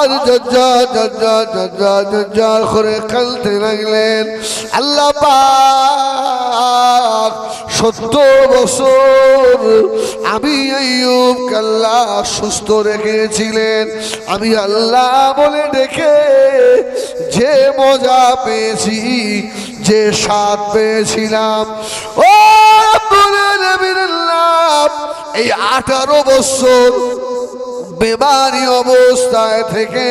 আর জজ্জা করে কাঁদতে লাগলেন। আল্লাহ পাক 70 বছর আমি আইয়ুবকে আল্লাহ সুস্থ রেখেছিলেন। আমি আল্লাহ বলে ডেকে যে মজা পেয়েছি, যে স্বাদ পেয়েছিলাম, ও এই 18 বছর বেমারি অবস্থায় থেকে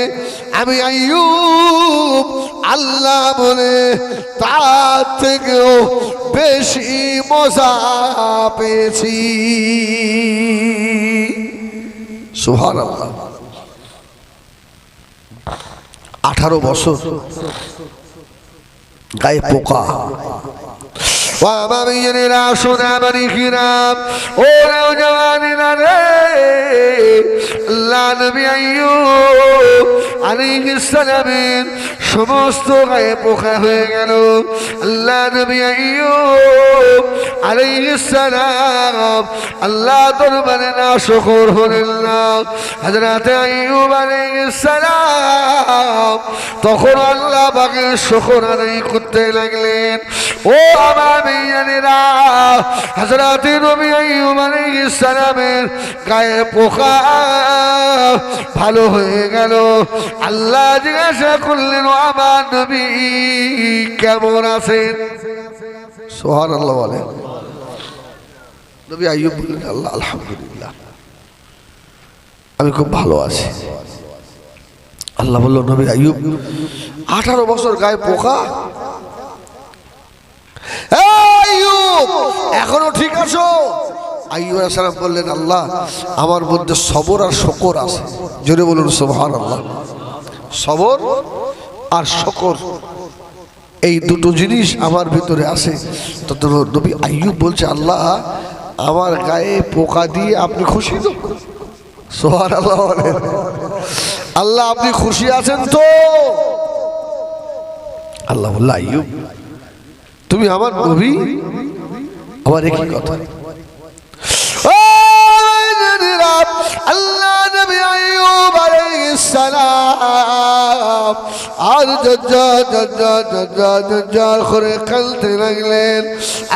আমি আইয়ুব আল্লাহ বলে তার থেকেও বেশি মজা পেয়েছি। সুবহানাল্লাহ। 18 বছর গায়ে পোকা। وَأَمَامِيَنِرَا شُنَامَنِ خِرَامْ ওরাও জওয়ানিরা রে, আল্লাহ নবী আইয়ুব আলাইহিস সালামের সমস্ত গায়ে পোকা হয়ে গেল। আল্লাহ নবী আইয়ুব আলাইহিস সালাম আল্লাহ দরবারে নাশকর হলেন না। হযরত আইয়ুব আলাইহিস সালাম তখন আল্লাহ পাকের শুকর আদায় করতে লাগলেন। ও আমার হযরত নবী আইয়ুব আলাইহিস সালামের গায়ে পোকা ভালো হয়ে গেল। আল্লাহ জিজ্ঞাসা করলেন, ও আমার নবী কেমন আছেন? সুবহানাল্লাহ বলেন। নবী আইয়ুব বললেন, আল্লাহ আলহামদুলিল্লাহ আমি খুব ভালো আছি। আল্লাহ বলল, নবী আইয়ুব 18 বছর গায়ে পোকা, এখনো ঠিক আছো? আইয়ুব আলাইহিস সালাম বললেন, আল্লাহ আমার মধ্যে সবর আর শুকর আছে। জোরে বলুন সুবহানাল্লাহ। সবর আর শুকর এই দুটো জিনিস আমার ভিতরে আছে। তো নবী আইয়ুব বলছে, আল্লাহ আমার গায়ে পোকা দিয়ে আপনি খুশি তো? সুবহানাল্লাহ বলেন। আল্লাহ আপনি খুশি আছেন তো? আল্লাহ বলল, আইয়ুব তুমি আমার নবী, আমার একই কথা। আল্লাহ নবী আইয়ুব আলাইহিস সালাম আর জজ্জা করে কাঁদতে লাগলেন।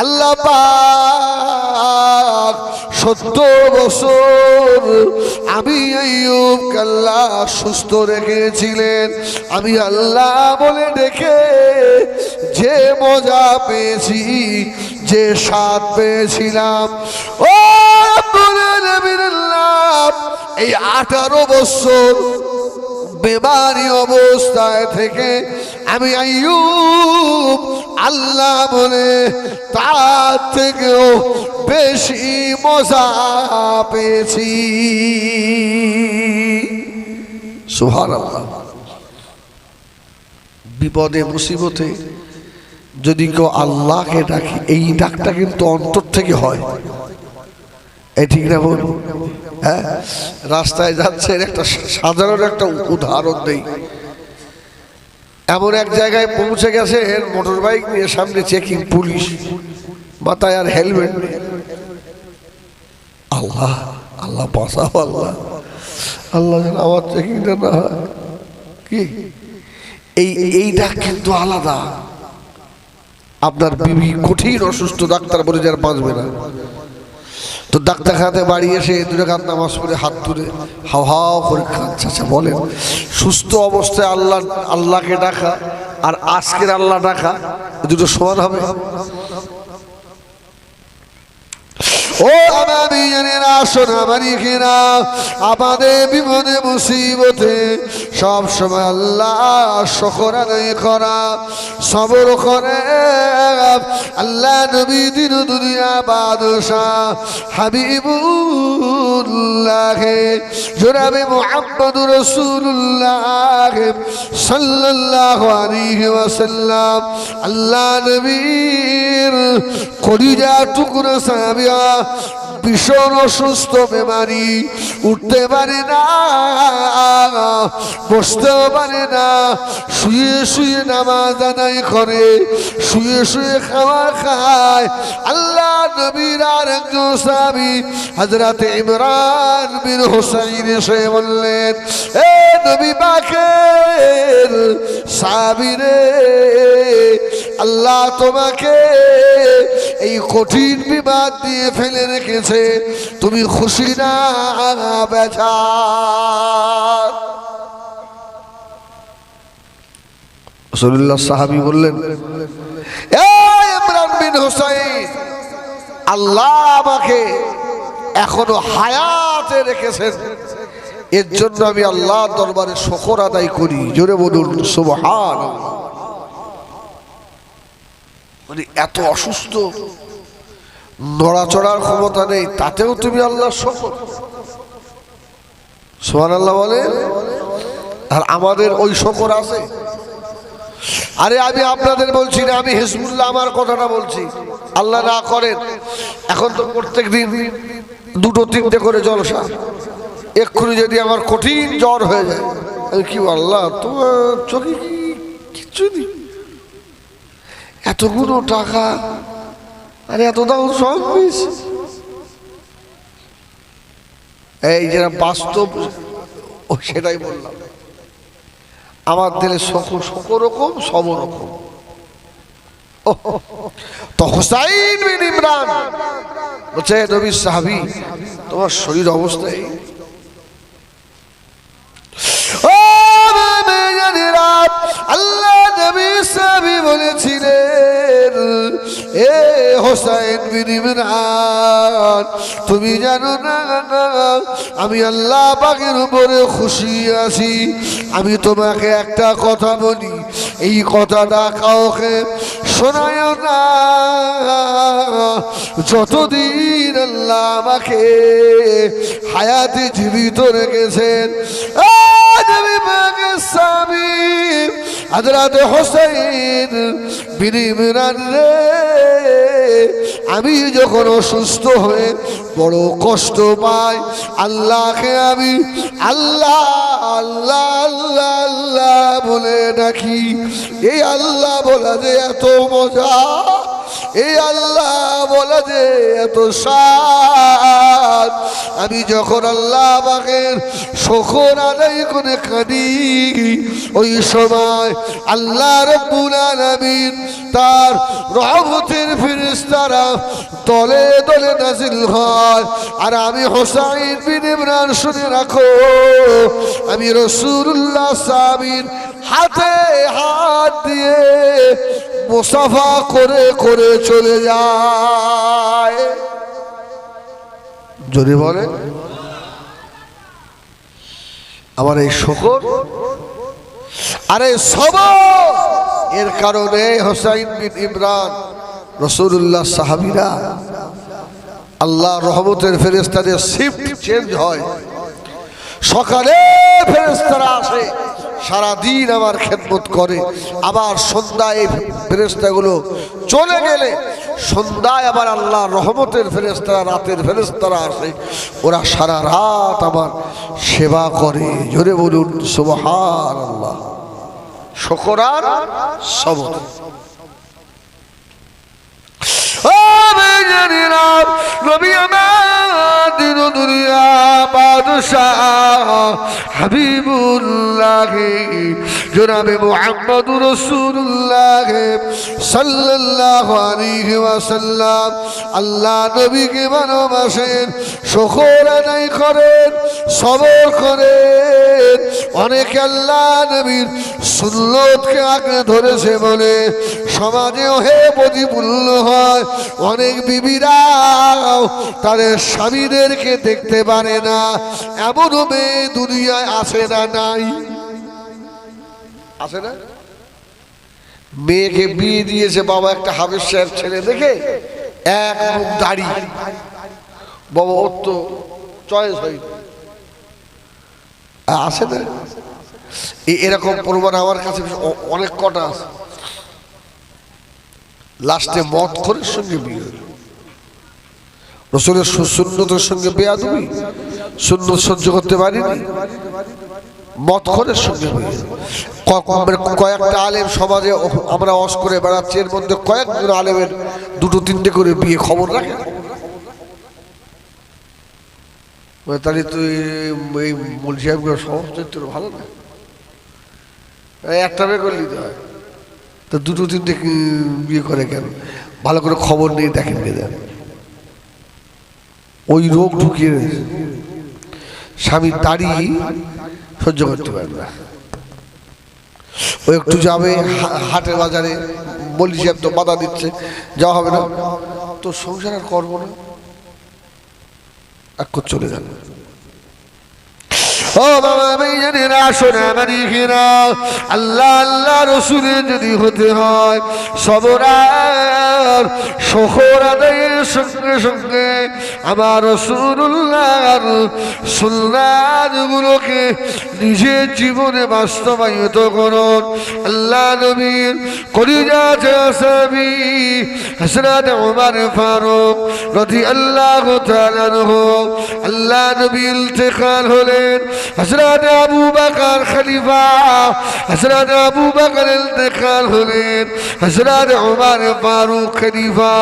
আল্লাহ পাক 70 বছর আমি আইয়ুবকে আল্লাহ সুস্থ রেখেছিলেন। আমি আল্লাহ বলে ডেকে যে মজা পেয়েছি, যে স্বাদ পেয়েছিলাম, ও এই 18 বছর বেমারি অবস্থায় থেকে আমি আইয়ুব আল্লাহ বলে তার থেকেও বেশি মজা পেয়েছি। সুবহানাল্লাহ। বিপদে মুসিবতে যদি কেউ আল্লাহকে ডাকি, এই ডাকটা কিন্তু অন্তর থেকে হয়। এই ঠিক না বল? হ্যাঁ, রাস্তায় যাচ্ছে, একটা সাধারণ একটা উদাহরণ দেই। এমন এক জায়গায় পৌঁছে গেছে, মোটর বাইক নিয়ে, সামনে চেকিং পুলিশ, মাথায় আর হেলমেট নেই। আল্লাহ আল্লাহ বাঁচাও, আল্লাহ আল্লাহ যেন আমার চেকিংটা না হয়। কি এই ডাক কিন্তু আলাদা। আপনার বিবি কঠিন অসুস্থ, ডাক্তার বলে যার বাঁচবে না, তো ডাক্তারখানাতে বাড়ি এসে 2 রাকাত নামাজ পড়ে হাত তুলে হাও হাও করে কাঁদছে। আচ্ছা বলেন, সুস্থ অবস্থায় আল্লাহকে ডাকা আর আজকের আল্লাহ ডাকা দুটো সমান হবে? ও আমাদের সোনামানিকেরা, আমাদের বিপদে মুসিবতে সব সময় আল্লাহ শুকর আদায় করা, সবর করে। আল্লাহ নবী দিন দুনিয়া বাদশাহ হাবিবুল্লাহ জনাবে মুহাম্মদুর রাসূলুল্লাহ সাল্লাল্লাহু আলাইহি ওয়াসাল্লাম আল্লাহ নবীর কলিজা টুকরা সাহাবিয়া ভীষণ অসুস্থ, বেমারি, উঠতে পারে না, বসতেও পারে না, শুয়ে শুয়ে নামাজ আদায় করে, শুয়ে শুয়ে খাওয়া খায়। আল্লাহ নবীর আরেকজন সাহাবী হযরত ইমরান বিন হুসাইন এসে বললেন, এ নবী পাকের সাহাবী রে, আল্লাহ তোমাকে এই কঠিন বিপদ দিয়ে ফেলে রেখেছে, তুমি খুশি না বেজার? রাসূলুল্লাহ সাহাবী বললেন, এ ইমরান বিন হুসাইন, আল্লাহ আমাকে এখনো হায়াতে রেখেছেন, এর জন্য আমি আল্লাহর দরবারে শুকর আদায় করি। জোরে বলুন সুবহানাল্লাহ। মানে এত অসুস্থ, নড়াচড়ার ক্ষমতা নেই, তাতেও তুমি আল্লাহর শুকর। সুবহানাল্লাহ বলে। আর আমাদের ওই শুকর আছে? আরে আমি আপনাদের বলছি না, আমি হিজবুল্লাহ আমার কথাটা বলছি। আল্লাহ না করেন এখন তো প্রত্যেক দিন 2-3টে করে জলসা, এক্ষুনি যদি আমার কঠিন জ্বর হয়ে যায়, আমি কি আল্লাহ তোমার চোখে কিচ্ছু নেই, এতগুলো টাকা আরে এত দাম সব মিস। এই যেটা বাস্তব সেটাই বললাম। আমার দিলে সকরকম সব রকম। তো হুসাইন বিন ইমরান বলছে, নবীর সাহাবী তোমার শরীর অবস্থায়, আল্লাহ নবী সাহাবী বলেছিলেন, এ হুসাইন বিন ইমরান, তুমি জানো না আমি আল্লাহ পাকের উপরে খুশি আছি। আমি তোমাকে একটা কথা বলি, এই কথাটা কাউকে শোনায় না, যতদিন আল্লাহ আমাকে হায়াতে জীবিত রেখেছেন। হযরত হুসাইন বিন ইমরান রে, আমি যখন অসুস্থ হয়ে বড় কষ্ট পাই, আল্লাহকে আমি আল্লাহ আল্লাহ আল্লাহ আল্লাহ বলে ডাকি। এই আল্লাহ বলা যে এত মজা, এই আল্লাহ বলা যে এত স্বাদ। আমি যখন আল্লাহ পাকের শুকর আদায় করে কাঁদি, ওই সময় আল্লাহ রাব্বুল আলামিন তার রহমতের ফেরেশতারা দলে দলে নাজিল হয়। আর আমি হুসাইন বিন ইমরান, শুনে রাখো, আমি রাসূলুল্লাহ সাহাবীর হাতে হাত দিয়ে মুসাফা করে করে চলে যায়। যদি বলে আমার এই শুকর আরে সবর, এর কারণে হুসাইন বিন ইমরান রাসূলুল্লাহ সাহাবীরা আল্লাহ রহমতের ফেরেশতাদের শিফট চেঞ্জ হয়। সকালে ফেরেশতারা আসে, সারাদিন আমার খেদমত করে, আবার সন্ধ্যায় ফেরেশতাগুলো চলে গেলে সন্ধ্যায় আবার আল্লাহ রহমতের ফেরেশতারা, রাতের ফেরেশতারা আসে, ওরা সারা রাত আমার সেবা করে। জোরে বলুন সুবহানাল্লাহ। শুকর আর সবর। নবী আমার দিন দুনিয়া বাদশাহ হাবিবুল্লাহ জনাবে মুহাম্মদুর রাসূলুল্লাহ সাল্লাল্লাহু আলাইহি ওয়াসাল্লাম আল্লাহ নবীকে ভালোবাসেন, শুকর আদায় করেন, সবর করেন। অনেকে আল্লাহ নবীর সুন্নতকে আঁকড়ে ধরেছে বলে সমাজেও হে প্রতিপূর্ণ হয়। অনেক বিবিরাও তাদের স্বামীদেরকে দেখতে পারে না, এমনও মেয়ে দুনিয়ায় আছে না? নাই, আছে না? মেয়েকে বিয়ে দিয়েছে বাবা একটা হাফেজ সাহেব ছেলে দেখে, এক মুখ দাড়ি, বাবা ওর তো চয়েস হয়, আছে না? এরকম প্রমাণ আমার কাছে অনেক কটা আছে। লাস্টে মদ খোরের সঙ্গে বিয়ে, রাসূলের সুন্নতের সঙ্গে বেয়াদবি, সুন্নত সহ্য করতে পারিনি, মদ খোরের সঙ্গে বিয়ে। কয়েকটা আলেম সমাজে আমরা অস করে বেড়াচ্ছি, এর মধ্যে কয়েকজন আলেমের দুটো তিনটে করে বিয়ে খবর রাখে। তাহলে তুই এই মুল সাহেবগুলো সমাজচরিত্র ভালো না, একটা বিয়ে করে নিতে হয়, তো দুটো তিনটে বিয়ে করে কেন? ভালো করে খবর নিয়ে দেখেন কে দেন। ওই রোগ ঢুকিয়ে স্বামী দাড়ি সহ্য করতে পারে না, ও একটু যাবে হাটের বাজারে, বলি সাহেব তো বাধা দিচ্ছে, যাওয়া হবে না, তো সংসার আর করবো না, এক করে চলে যান। ও বাবা মেয়েরা শোনা মানিকেরা, আল্লাহ আল্লাহ রসুলের যদি হতে হয় সবর আর শকর আদায়ের সঙ্গে সঙ্গে আমার রাসূলুল্লাহর সুন্নাতগুলোকে নিজের জীবনে বাস্তবায়িত করুন। আল্লাহ নবীর কলিজা সাহাবী হযরত ওমর ফারুক রাদিয়াল্লাহু তাআলা আনহু, আল্লাহ নবী ইন্তেকাল হলেন, হযরত আবু বকর খলিফা, হযরত আবু বকর ইন্তেকাল হলেন, হযরত ওমর ফারুক খলিফা,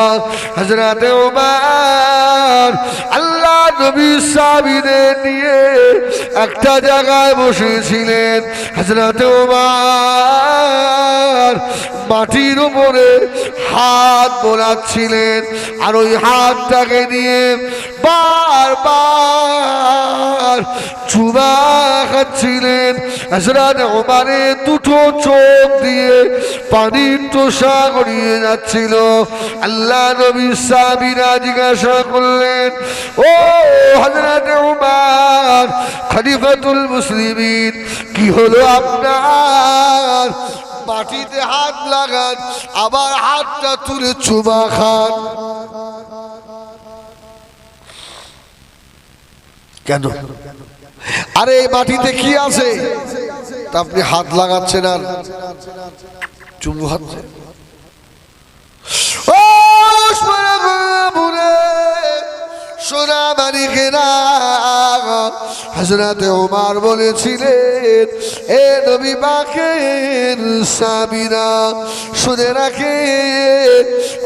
হযরত ওমর আল্লাহ নবী সাহাবীদের নিয়ে একটা জায়গায় বসেছিলেন। হযরত ওমর মাটির উপরে হাত বোলাচ্ছিলেন, আর ওই হাতটাকে নিয়ে বারবার চুমা খাচ্ছিলেন। হযরত ওমরের দুটো চোখ দিয়ে পানির টোসা গড়িয়ে যাচ্ছিল। আল্লাহ নবী সাহাবীরা জিজ্ঞাসা করলেন, ও হযরত ওমর খলিফাতুল মুসলিমিন, কি হলো আপনার? মাটিতে হাত লাগান, আবার হাতটা তুলে চুমা খান কেন? আরে এই মাটিতে কি আছে তা আপনি হাত লাগাচ্ছেন আর চুমু খাচ্ছেন? ও সোনা মানিকেরা, হযরত ওমর বলেছিলেন, এ নবী পাকের সাহাবীরা শুনে রাখে,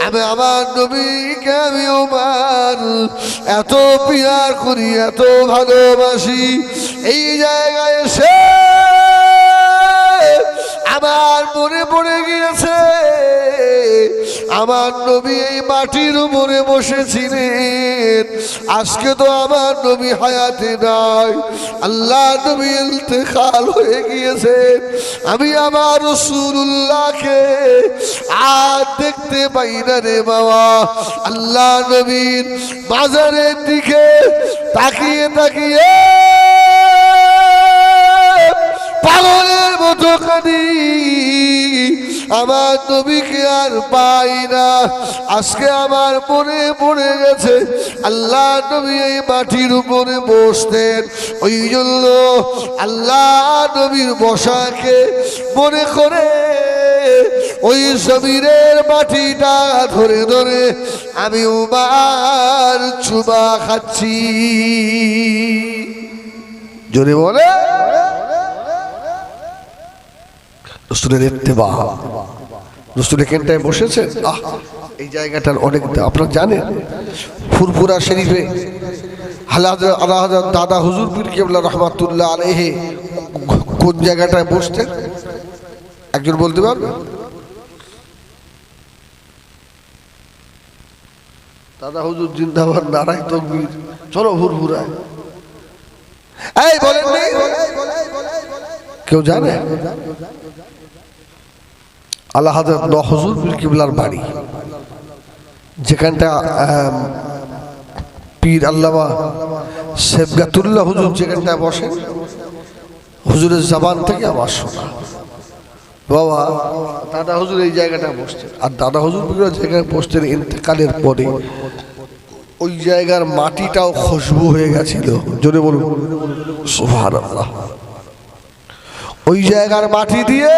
আমি আমার নবীকে আমি ওমর এত পিয়ার করি, এত ভালোবাসি, এই জায়গায় এসে আমার মনে পড়ে গিয়েছে আমার নবী এই মাটির উপরে বসেছিলেন, আজকে তো আমার নবী হায়াতে নাই, আল্লাহ নবী ইন্তেকাল হয়ে গিয়েছে, আমি আমার রাসূলুল্লাহকে আর দেখতে পাই না রে বাবা। আল্লাহ নবীর মাজারের দিকে তাকিয়ে তাকিয়ে পাগলের মতো কাঁদি, আমার নবীকে আর পাই না। আজকে আমার মনে পড়ে গেছে আল্লাহ নবী এই মাটির উপরে বসতেন, ওই জন্য আল্লাহ নবীর বসাকে মনে করে ওই জমিনের মাটিটা ধরে ধরে আমি ওমর চুমা খাচ্ছি। জোরে বলে রাসূলের ইত্তেবা। রাসূল এখানটায় বসেছেন, এই জায়গাটার অনেক আপনারা জানেন, ফুরফুরা শরীফে আল্লাহ দাদা হুজুর পীর কেবলা রহমাতুল্লাহ আলাইহি কোন জায়গাটায় বসতেন একজন বলতে পারবে? দাদা হুজুর জিন্দাবাদ, নারায় তাকবীর, চলো ফুরফুরায়, এই বলেন কেউ জানে? আল্লাহ হযরত হুজুর পীর কিবলার বাড়ি, যেখানটা পীর আল্লামা সেবগাতুল্লাহ হুজুর যেখানটা বসেন, হুজুরের জবান থেকে আমার শোনা বাবা দাদা হুজুর এই জায়গাটা বসতেন। আর দাদা হুজুর জায়গায় বসতেন ইন্তেকালের পরে, ওই জায়গার মাটিটাও খুশবু হয়ে গেছিল। জোরে বলুন সুবহানাল্লাহ। ওই জায়গার মাটি দিয়ে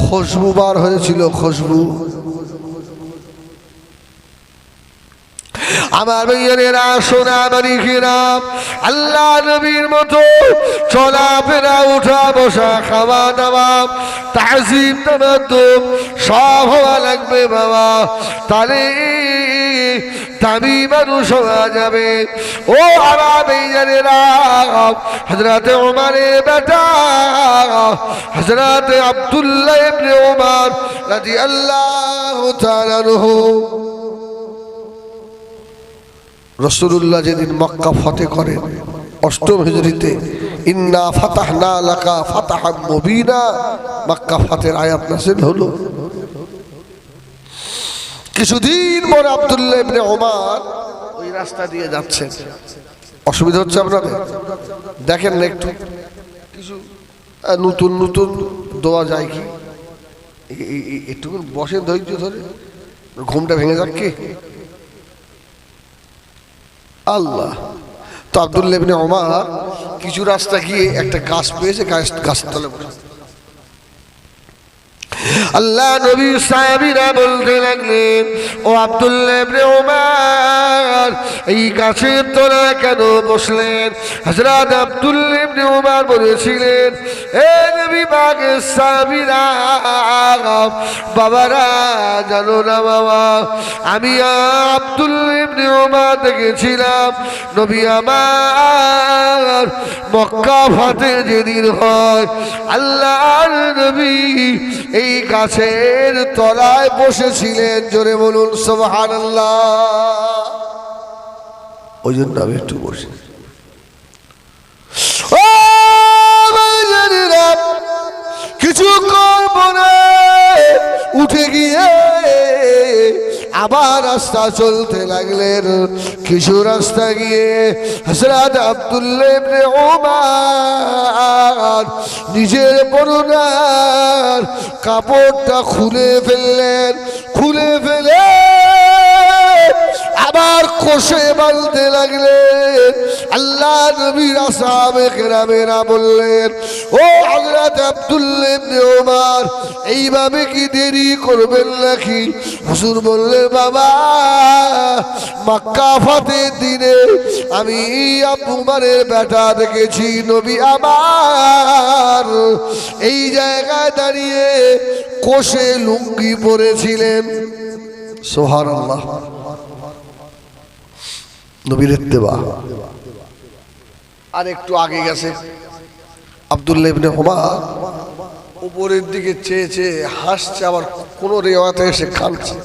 খুশবু বার হয়েছিল, খুশবু। আমার ভাইয়েরা সোনা মানিকেরা, আল্লাহ নবীর মতো চলাফেরা, উঠা বসা, খাওয়া দাওয়া, তাহজিব তামাদ্দুম সব হওয়া লাগবে বাবা, তাহলে দামি মানুষ হওয়া যাবে। ও আমার ভাইয়েরা, হযরতে ওমরের বেটা হযরতে আব্দুল্লাহ ইবনে ওমর রাদিয়াল্লাহু তাআলা আনহু, রাসূলুল্লাহ যেদিন মক্কা ফতেহ করেন ৮ম হিজরিতে, ইন্না ফাতাহনা লাকা ফাতাহাম মুবিনা, মক্কা ফতেহের আয়াত নাযিল হলো। কিছুদিন পর আব্দুল্লাহ ইবনে ওমর ওই রাস্তা দিয়ে যাচ্ছেন। অসুবিধা হচ্ছে আপনাদের? দেখেন না একটু, কিছু নতুন নতুন দোয়া যায় কি, একটু বসে ধৈর্য ধরে, ঘুমটা ভেঙে যাক কি আল্লাহ। তো আব্দুল্লাহ ইবনে ওমর কিছু রাস্তা গিয়ে একটা গাছ পেয়েছে, গাছের তলে বসে আল্লাহ নবীর সাহাবীরা বলতে লাগলেন, ও আব্দুল্লাহ ইবনে ওমর এই গাছের তলায় কেন বসলেন? হযরত আব্দুল্লাহ ইবনে ওমর বলেছিলেন, এ নবী পাকের সাহাবীরা, বাবারা জানো না বাবা, আমি আব্দুল্লাহ ইবনে ওমর দেখেছিলাম নবী আমার মক্কা ফতেহ যেদিন হয়, আল্লাহর নবী এই গাছের তলায় বসেছিলেন। জোরে বলুন সুবহানাল্লাহ। ওই জন্য আমি একটু বসে, ও কিছু করব না, উঠে গিয়ে আবার রাস্তা চলতে লাগলেন। কিছু রাস্তা গিয়ে হযরত আব্দুল্লাহ ইবনে ওমর নিজের পরনের কাপড়টা খুলে ফেললেন। খুলে ফেলে আবার কষে বলতে লাগলেন। আল্লাহ নবীর আসহাবে কেরামেরা বললেন, ও হযরত আব্দুল্লাহ ইবনে ওমর এইভাবে কি দেরি করবেন নাকি? হুজুর বললেন, বাবা মক্কা ফতেহের দিনে আমি উমরের বেটা দেখেছি নবী আমার এই জায়গায় দাঁড়িয়ে কোষে লুঙ্গি পরেছিলেন। সুবহানাল্লাহ। নবীর ইত্তেবা। আর একটু আগে গেছে আব্দুল্লাহ ইবনে ওমর উপরের দিকে চেয়ে চেয়ে হাসছে, আবার কোন রিওয়ায়াতে এসে কাঁদছে।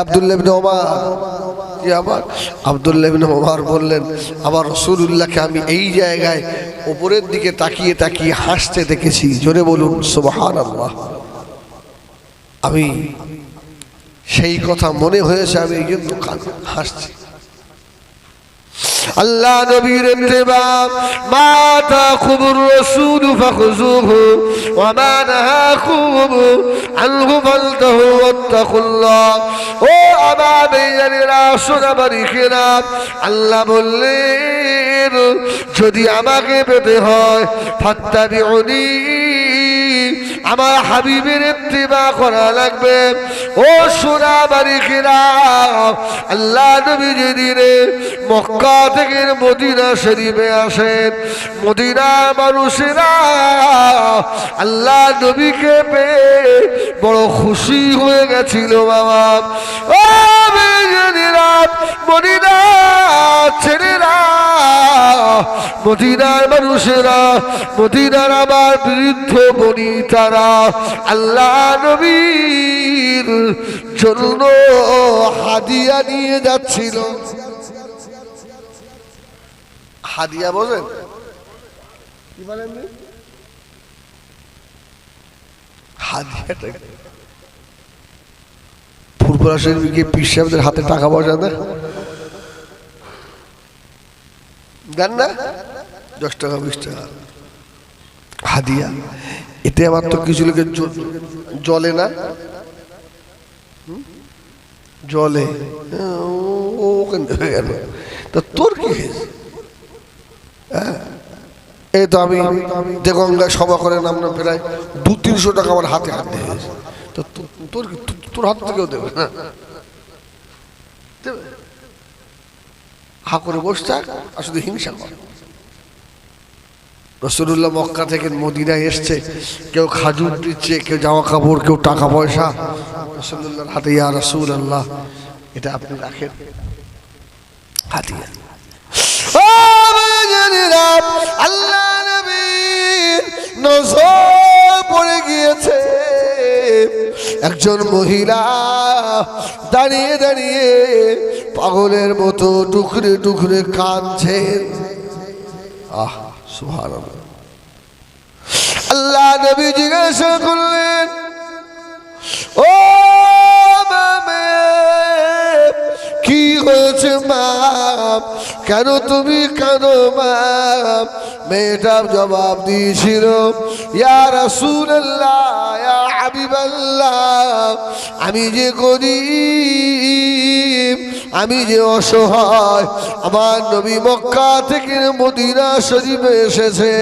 আব্দুল্লাহ ইবনে ওমর কি আবার আব্দুল্লাহ ইবনে ওমর বললেন, আবার রাসূলুল্লাহকে আমি এই জায়গায় উপরের দিকে তাকিয়ে তাকিয়ে হাসতে দেখেছি। জোরে বলুন সুবহানাল্লাহ। আমি সেই কথা মনে হয়েছে, আমি এই জন্য হাসছি। আল্লাহ নবীর ইত্তেবা, মা তাকুবুর রাসূল ফাখুযুহু ওয়া মা নাহাকুম আনহু ফালতাহু ওয়াত্তাকুল্লাহ। ও আমার ভাইয়েরা, সোনা মানিকেরা, আল্লাহ বললেন, যদি আমাকে পেতে হয় ফাত্তাবিউনি, আমার হাবিবের ইত্তেবা করা লাগবে। ও সোনা মানিকেরা, আল্লাহ নবী যেদিনে মক্কা থেকে মদিনা শরীফে আসেন, মদিনা মানুষেরা আল্লাহ নবীকে পেয়ে বড় খুশি হয়ে গেছিল বাবা। ও মদিনা ছেলেরা, মদিনার মানুষেরা, মদিনার আমার বৃদ্ধ বনিতারা আল্লাহ নবীর জন্য হাদিয়া নিয়ে যাচ্ছিল। হাদিয়া বলেন কি বলেন? হাদিয়াটা ফুরফুরা শরীফে পীর সাহেবদের হাতে টাকা পয়সা দেন না, 10 টাকা 20 টাকা হাদিয়া। এতে আমার তো কিছু লোকের জলে না, জলে তা তোর কি হয়েছে? এই তো আমি দেগঙ্গায় সভা করে নামনা প্রায় 200-300 টাকা আমার হাতে হাতে হয়েছে। তো তোর হাত থেকেও দেবে না। দেবে? হা করে বসে থাক আর শুধু হিংসা কর। রাসূলুল্লাহ মক্কা থেকে মদিনায় এসছে, কেউ খাজুর দিচ্ছে, কেউ জামা কাপড়, কেউ টাকা পয়সা। রাসূলুল্লাহর হাতে, ইয়া রাসূলুল্লাহ এটা আপনি রাখেন, হাদিয়া। আল্লাহ নবীর নজর পড়ে গিয়েছে, একজন মহিলা দাঁড়িয়ে দাঁড়িয়ে পাগলের মতো টুকরে টুকরে কাঁদছেন। আহ সুবহানাল্লাহ। আল্লাহ নবী জিজ্ঞাসা করলেন, ও কি হয়েছে মা, কেন তুমি কাঁদো মা? মেয়েটা জবাব দিয়েছিল, ইয়া রাসূলুল্লাহ, ইয়া হাবিবাল্লাহ, আমি যে গরীব, আমি যে অসহায়, আমার নবী মক্কা থেকে মদিনা শরীফে এসেছে,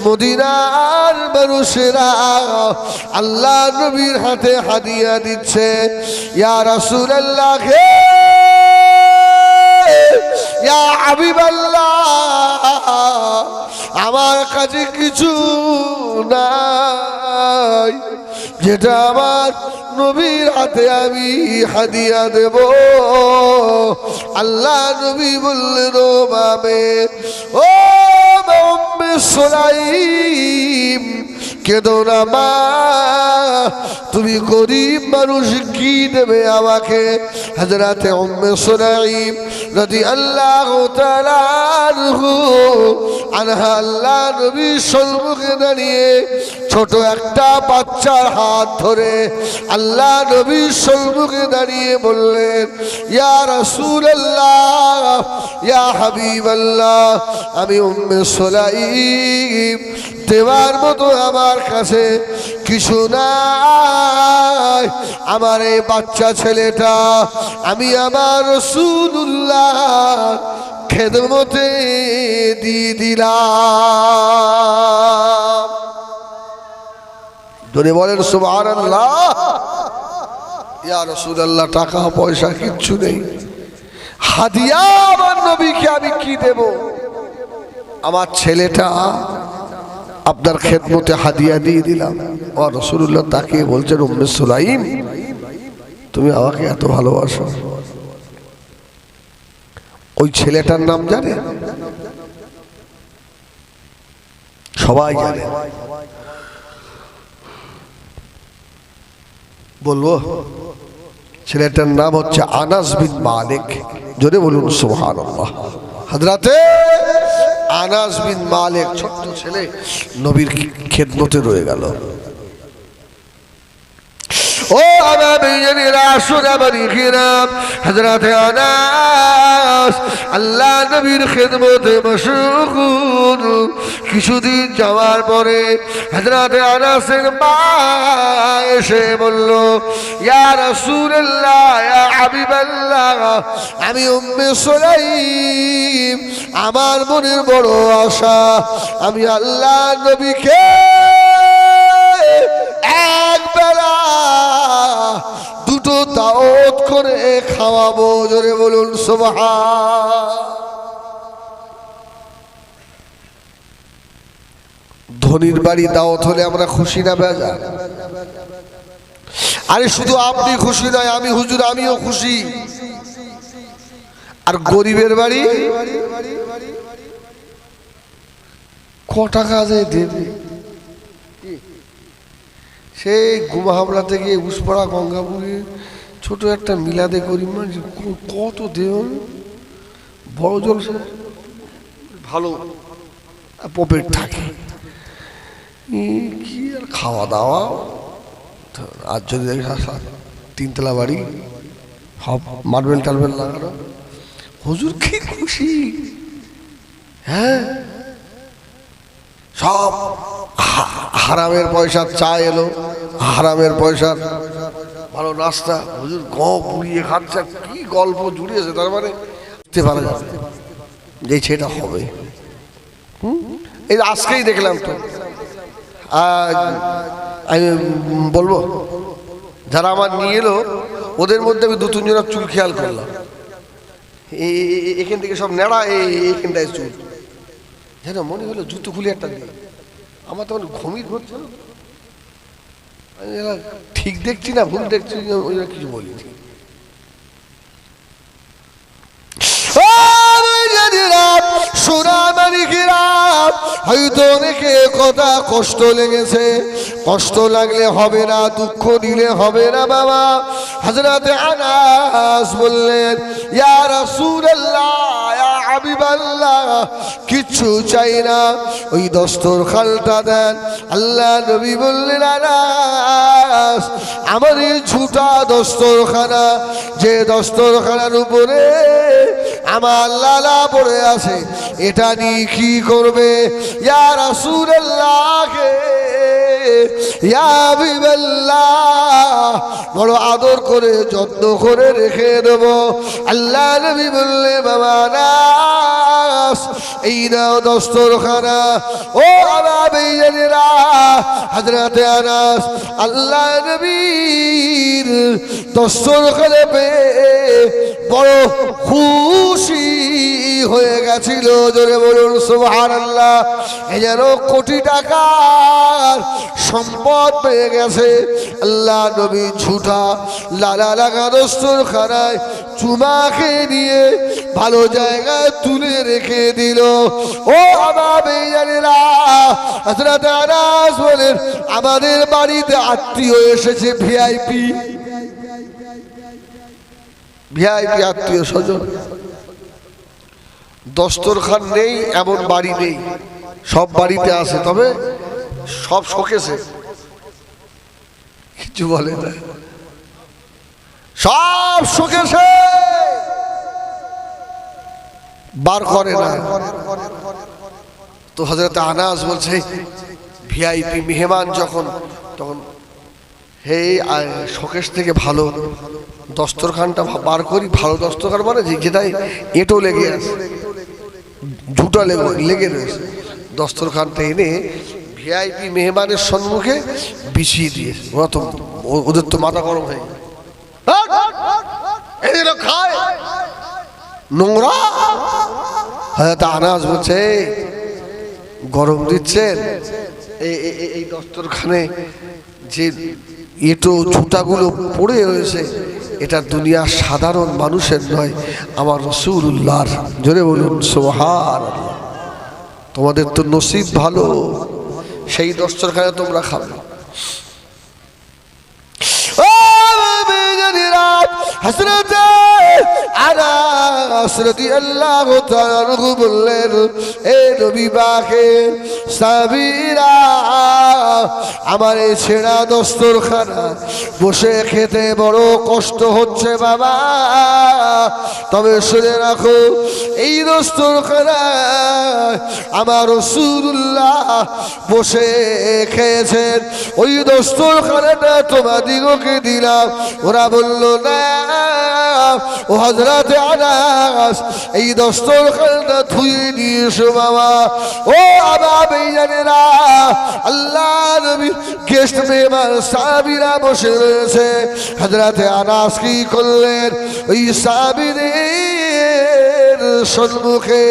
মদিনার মানুষেরা আল্লাহ নবীর হাতে হাদিয়া দিচ্ছে, ইয়া রাসূলুল্লাহ হে ইয়া হাবিবাল্লাহ, আমার কাছে কিছু নাই যেটা আমার নবীর হাতে আমি হাদিয়া দেব। আল্লাহ নবী বললেন, ও বাবে, ও উম্মে সুলাইম, কেঁদো না মা, তুমি গরিব মানুষ, কি দেবে আমাকে? হযরতে উম্মে সুলাইম রাদিয়াল্লাহু তাআলা আনহা আল্লাহ নবীর সম্মুখে দাঁড়িয়ে ছোট একটা বাচ্চার হাত ধরে আল্লাহ নবীর সম্মুখে দাঁড়িয়ে বললেন, ইয়া রাসূলুল্লাহ, ইয়া হাবিবাল্লাহ, আমি উম্মে সুলাইম, দেওয়ার মতো আমার কাছে কিছু নাই, আমার এই বাচ্চা ছেলেটা আমি আমার রাসূলুল্লাহ খেদমতে দিয়ে দিলাম। যদি বলেন সুবহানাল্লাহ। ইয়া রাসূলুল্লাহ, টাকা পয়সা কিচ্ছু নেই, হাদিয়া আমার নবীকে আমি কি দেব? আমার ছেলেটা আপনার খেদমতে হাদিয়া দিয়ে দিলাম। ও রাসূলুল্লাহ তাকে বলছেন, উম্মে সুলাইম, তুমি আমাকে এত ভালোবাসো। ওই ছেলেটার নাম জানে? সবাই জানে। বলবো? ছেলেটার নাম হচ্ছে আনাস বিন মালিক। জোরে বলুন সুবহানাল্লাহ। হযরতে আনাস বিন মালিক, ছোট্ট ছেলে, নবীর খেদমতে রয়ে গেল। ও আমার বিজনেরা, আসুন আমার ইখরাম, হযরতে আনাস আল্লাহ নবীর খেদমতে মশগুল। কিছুদিন যাওয়ার পরে হযরতে আনাসের মা এসে বলল, ইয়া রাসূলুল্লাহ, ইয়া হাবিবাল্লাহ, আমি উম্মে সুলাইম, আমার মনের বড় আশা, আমি আল্লাহ নবীকে একবেলা দুটো দাওয়াত করে খাওয়াবো। জোরে বলুন সুবহান। ধনীর বাড়ি দাওয়াত হলে আমরা খুশি না বেজার? আরে শুধু আপনি খুশি নয়, আমি হুজুর আমিও খুশি। আর গরিবের বাড়ি ক টাকা দেবে? সেই গুমাহামলা থেকে উসপাড়া গঙ্গাপুরে ছোট একটা মিলাদে করি, কত দেন বড় জলসা, ভালো পকেট থাকে, কি আর খাওয়া দাওয়া। আর যদি তিনতলা বাড়ি, সব মার্বেল টার্বেল লাগানো, হুজুর কি খুশি। হ্যাঁ, সব হারামের পয়সা, চা এলো হারামের পয়সা, ভালো নাস্তা, হুজুর পুড়িয়ে খাচ্ছে, কি গল্প জুড়িয়েছে। তার মানে বুঝতে পারা যাবে যে সেটা হবে। এই আজকেই দেখলাম তো, আমি বলবো যারা আমার নিয়ে এলো ওদের মধ্যে আমি দু তিনজনের চুল খেয়াল করলাম। এখান থেকে সব নেড়া, এইখানটায় চুল। যেন মনে হলো জুতো খুলে একটা দিয়ে। আমার তখন ঘুমিয়ে ধরছে, ঠিক দেখছি না ভুল দেখছি, কিছু বলিনি। হয়তো অনেকে কথা কষ্ট লেগেছে, কষ্ট লাগলে হবে না, দুঃখ দিলে হবে না বাবা। হযরত আনাস বললেন, ইয়া রাসূলুল্লাহ, ইয়া হাবিবাল্লাহ, কিচ্ছু চাই না, ওই দস্তরখানটা দেন। আল্লাহ নবী বললেন, আনাস, আমার এই ঝুটা দস্তরখানা, যে দস্তরখানার উপরে আমার লালা পড়ে আছে, এটা নিয়ে কি করবে? ইয়া রাসূলুল্লাহ, ইয়া হাবিবাল্লাহ, বড় আদর করে যত্ন করে রেখে দেব। আল্লাহ নবী বললেন, বাবা আনাস, এই নাও দস্তরখানা। ও আমার ভাইজানেরা, হযরত আনাস আল্লাহ নবীর দস্তরখানা পেয়ে বড় খুশি হয়ে গেছিল। জোরে বলুন সুবহানাল্লাহ। এ যেন কোটি টাকার সম্পদ পেয়ে গেছে। আল্লাহ নবী ঝুটা লালা লাগা দস্তরখানায় চুমা খেয়ে নিয়ে ভালো জায়গায় তুলে রেখে দিল। ও আমার ভাইজানেরা, হযরত আনাস বলেন, আমাদের বাড়িতে আত্মীয় এসেছে, ভিআইপি আত্মীয় স্বজন। দস্তরখান নেই এমন বাড়ি নেই, সব বাড়িতে আছে, তবে সব শোকেছে, কিছু বলে না, সব শোকেছে, বার করে না। তো হযরত আনাস বলছে, ভিআইপি মেহমান যখন, তখন হে শোকেশ থেকে ভালো দস্তরখানটা বার করি। ভালো দস্তরখান মানে যেটাই এঁটো লেগে আছে, ঝুটা লেগে রয়েছে, দস্তরখানটা এনে ভিআইপি মেহমানের সম্মুখে বিছিয়ে দিয়েছে। ওরা তো, ওদের তো মাথা গরম হয়ে যায়, খায় নোংরা। হযরত আনাস বলছে, গরম দিচ্ছেন, এই দস্তরখানে যে এঁটো ঝুটাগুলো পড়ে রয়েছে, এটা দুনিয়ার সাধারণ মানুষের নয়, আমার রাসূলুল্লাহর। জোরে বলুন সুবহানাল্লাহ। তোমাদের তো নসিব ভালো, সেই দস্তরখানে তোমরা খাবে। হযরত আনাস রাদিয়াল্লাহু তাআলা আনহু বললেন, এ নবী পাকের সাহাবীরা, আমার এই ছেঁড়া দস্তরখানা বসে খেতে বড় কষ্ট হচ্ছে বাবা, তবে শুনে রাখো, এই দস্তরখানায় আমার রাসূলুল্লাহ বসে খেয়েছেন, ওই দস্তরখানাটা তোমাদিগকে দিলাম। ওরা বলল, না ও হযরত আনাস, এই দস্তরখানটা ধুয়ে নিয়েছো বাবা। ও আমার ভাইজানেরা, আল্লাহ নবীর গেস্ট মেহমান সাহাবীরা বসে রয়েছে। হযরত আনাস কি করলেন? ওই সাহাবীদের সম্মুখে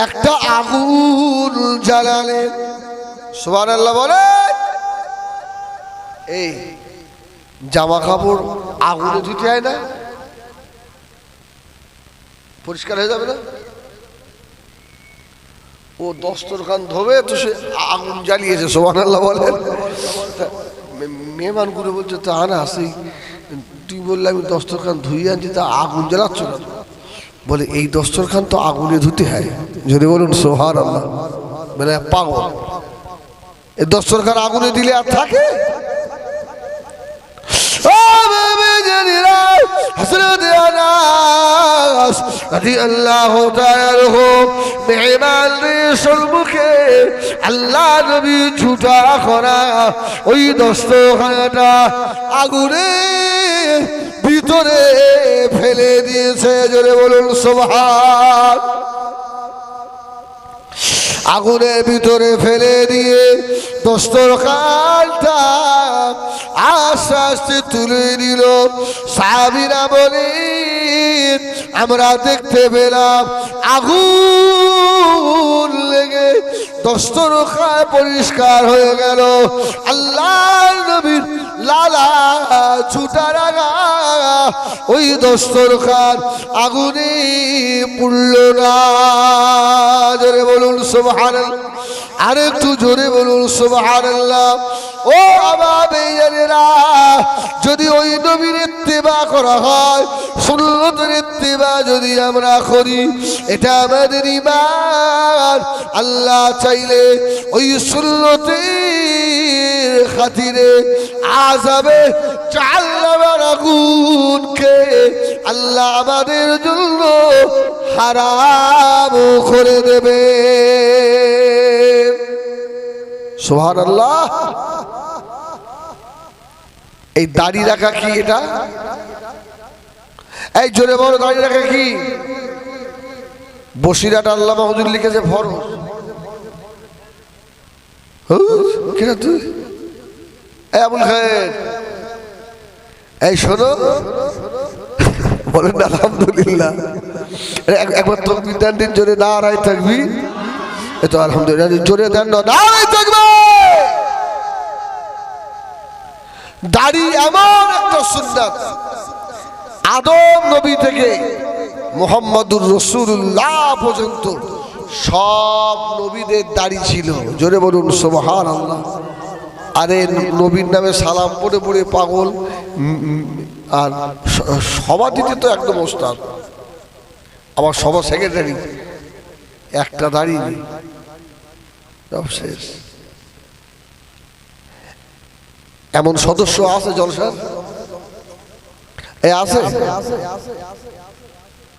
একটা আগুন জ্বালালেন। সুবহানাল্লাহ বলেন। এই জামা কাপড় আগুনে ধুতে হয় না? পরিষ্কার হয়ে যাবে না? ও দস্তরখান ধোবে তো সে আগুন জ্বালিয়েছে। সুবহানাল্লাহ বলেন। মেহমানগুলো বলছে, তা আনাস, তুই বললে আমি দস্তরখান ধুয়ে আনছি, তা আগুন জ্বালাচ্ছ না? বলে, এই দস্তরখান তো আগুনে ধুতে হয়। যদি বলুন সুবহানাল্লাহ। মানে পাগল, এই দস্তরখান আগুনে দিলে আর থাকে? হযরত আনাস রাদিয়াল্লাহু তাআলা মেহমানদের সম্মুখে আল্লাহ নবী ঝুটা করা ওই দস্তরখানাটা আগুনের ভিতরে ফেলে দিয়েছে। জোরে বলুন সুবহান। আগুনের ভিতরে ফেলে দিয়ে দস্তরখানটা আস্তে আস্তে তুলে নিল। সাহাবীরা বলেন আমরা দেখতে পেলাম আগুন লেগে দস্তরখান পরিষ্কার হয়ে গেল। আল্লাহর নবীর লালা ছুটা রাগা ওই দস্তরখান আগুনে পুড়ল না। জোরে বলুন সুবহানাল্লাহ, আর একটু জোরে বলুন সুবহানাল্লাহ। ও আমার ভাইয়েরা, যদি ওই নবীর ইত্তেবা করা হয়, সুন্নতের ইত্তেবা যদি আমরা করি, এটা আমাদের ঈমান। আল্লাহ চাইলে ওই সুন্নতের খাতিরে আযাবে জাহান্নামের আগুনকে আল্লাহ আমাদের জন্য হারাম করে দেবে। সুবহানাল্লাহ। এই দাড়ি রাখা কি? এটা এই জোরে বড় দাড়ি রাখা কি? বসিরাট আল্লামা হুজুর লিখেছে ফরজ। কেন তুই আবুল খায়ের, এই শোনো, বলেন আলহামদুলিল্লাহ। একবার তকবীর দেন দিন জোরে, নারায়ে তাকবীর। এতো আলহামদুলিল্লাহ জোরে দেন না, নারায়ে তাকবীর। দাড়ি এমন একটা সুন্নাত, আদম নবী থেকে মুহাম্মদুর রাসূলুল্লাহ পর্যন্ত সব নবীদের দাড়ি ছিল। জোরে বলুন সুবহানাল্লাহ। আরে নবীর নামে সালাম পড়ে পড়ে পাগল, আর সভা দিতে তো একদম ওস্তাদ, আবার সভা সেক্রেটারি, একটা দাড়ি নেই, সব শেষ। এমন সদস্য আছে জলসার, এ আছে